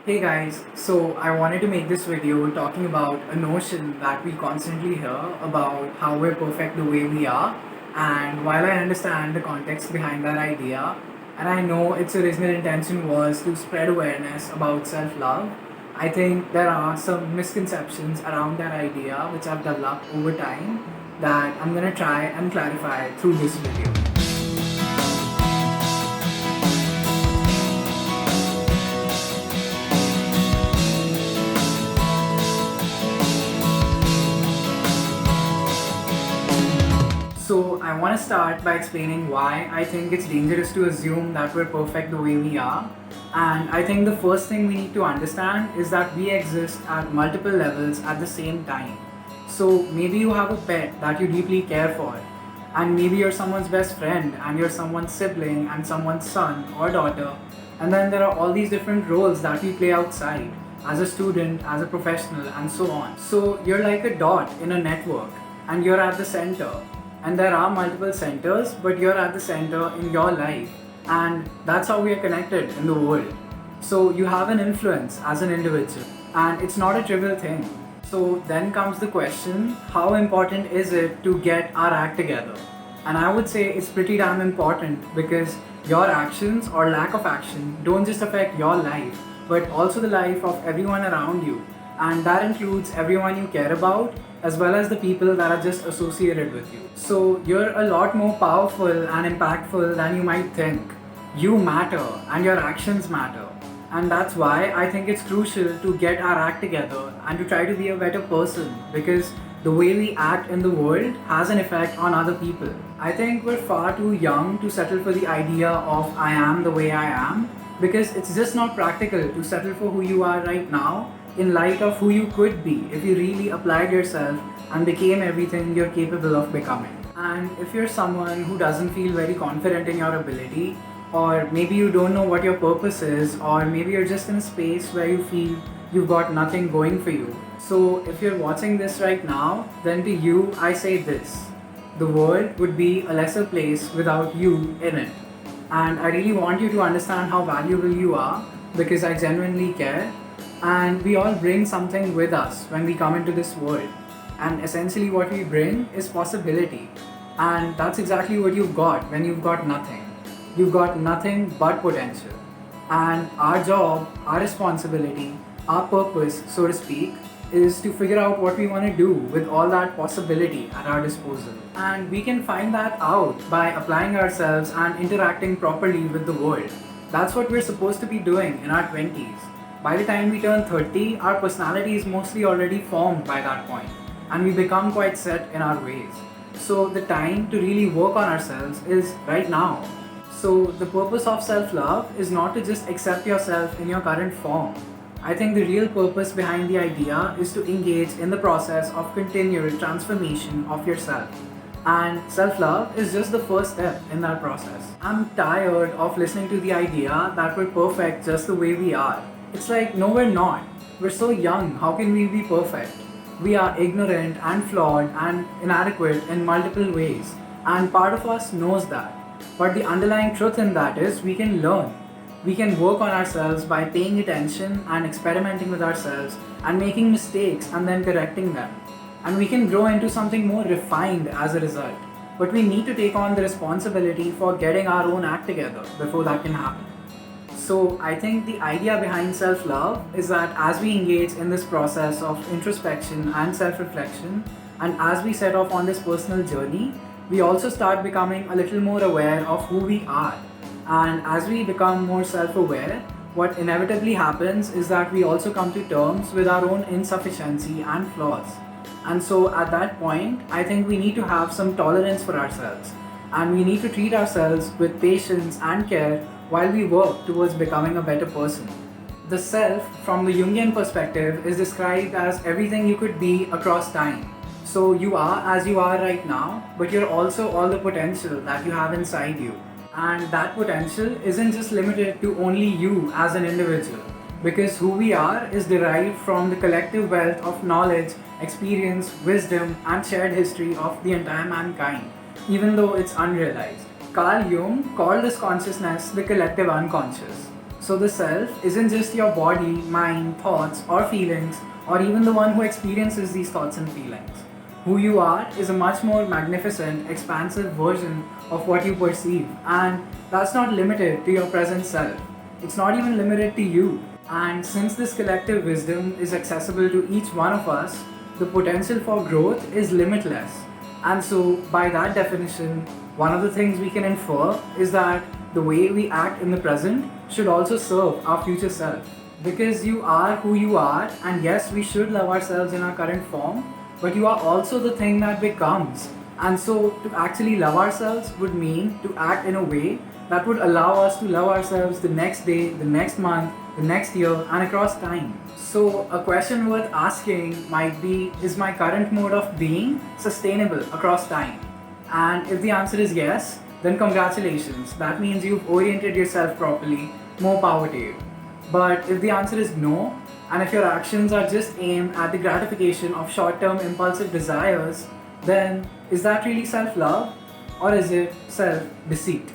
Hey guys, so I wanted to make this video talking about a notion that we constantly hear about how we're perfect the way we are. And while I understand the context behind that idea, and I know its original intention was to spread awareness about self love, I think there are some misconceptions around that idea which have developed over time that I'm gonna try and clarify through this video. So, I want to start by explaining why I think it's dangerous to assume that we're perfect the way we are. And I think the first thing we need to understand is that we exist at multiple levels at the same time. So, maybe you have a pet that you deeply care for, and maybe you're someone's best friend, and you're someone's sibling, and someone's son or daughter. And then there are all these different roles that we play outside as a student, as a professional, and so on. So, you're like a dot in a network, and you're at the center, and there are multiple centers, but you're at the center in your life, and that's how we are connected in the world. So you have an influence as an individual, and it's not a trivial thing. So then comes the question, how important is it to get our act together? And I would say it's pretty damn important, because your actions or lack of action don't just affect your life, but also the life of everyone around you, and that includes everyone you care about as well as the people that are just associated with you. So you're a lot more powerful and impactful than you might think. You matter and your actions matter. And that's why I think it's crucial to get our act together and to try to be a better person, because the way we act in the world has an effect on other people. I think we're far too young to settle for the idea of I am the way I am, because it's just not practical to settle for who you are right now in light of who you could be if you really applied yourself and became everything you're capable of becoming. And if you're someone who doesn't feel very confident in your ability, or maybe you don't know what your purpose is, or maybe you're just in a space where you feel you've got nothing going for you. So, if you're watching this right now, then to you, I say this: the world would be a lesser place without you in it. And I really want you to understand how valuable you are, because I genuinely care. And we all bring something with us when we come into this world. And essentially, what we bring is possibility. And that's exactly what you've got when you've got nothing. You've got nothing but potential. And our job, our responsibility, our purpose, so to speak, is to figure out what we want to do with all that possibility at our disposal. And we can find that out by applying ourselves and interacting properly with the world. That's what we're supposed to be doing in our 20s. By the time we turn 30, our personality is mostly already formed by that point, and we become quite set in our ways. So, the time to really work on ourselves is right now. So, the purpose of self love is not to just accept yourself in your current form. I think the real purpose behind the idea is to engage in the process of continual transformation of yourself. And self love is just the first step in that process. I'm tired of listening to the idea that we're perfect just the way we are. It's like, no, we're not. We're so young, how can we be perfect? We are ignorant and flawed and inadequate in multiple ways, and part of us knows that. But the underlying truth in that is we can learn. We can work on ourselves by paying attention and experimenting with ourselves and making mistakes and then correcting them. And we can grow into something more refined as a result. But we need to take on the responsibility for getting our own act together before that can happen. So, I think the idea behind self love is that as we engage in this process of introspection and self reflection, and as we set off on this personal journey, we also start becoming a little more aware of who we are. And as we become more self aware, what inevitably happens is that we also come to terms with our own insufficiency and flaws. And so, at that point, I think we need to have some tolerance for ourselves, and we need to treat ourselves with patience and care while we work towards becoming a better person. The self, from the Jungian perspective, is described as everything you could be across time. So you are as you are right now, but you're also all the potential that you have inside you. And that potential isn't just limited to only you as an individual, because who we are is derived from the collective wealth of knowledge, experience, wisdom, and shared history of the entire mankind, even though it's unrealized. Carl Jung called this consciousness the collective unconscious. So the self isn't just your body, mind, thoughts, or feelings, or even the one who experiences these thoughts and feelings. Who you are is a much more magnificent, expansive version of what you perceive, and that's not limited to your present self. It's not even limited to you. And since this collective wisdom is accessible to each one of us, the potential for growth is limitless. And so, by that definition, one of the things we can infer is that the way we act in the present should also serve our future self. Because you are who you are, and yes, we should love ourselves in our current form, but you are also the thing that becomes. And so, to actually love ourselves would mean to act in a way that would allow us to love ourselves the next day, the next month, the next year, and across time. So, a question worth asking might be, is my current mode of being sustainable across time? And if the answer is yes, then congratulations. That means you've oriented yourself properly. More power to you. But if the answer is no, and if your actions are just aimed at the gratification of short term impulsive desires, then is that really self love, or is it self deceit?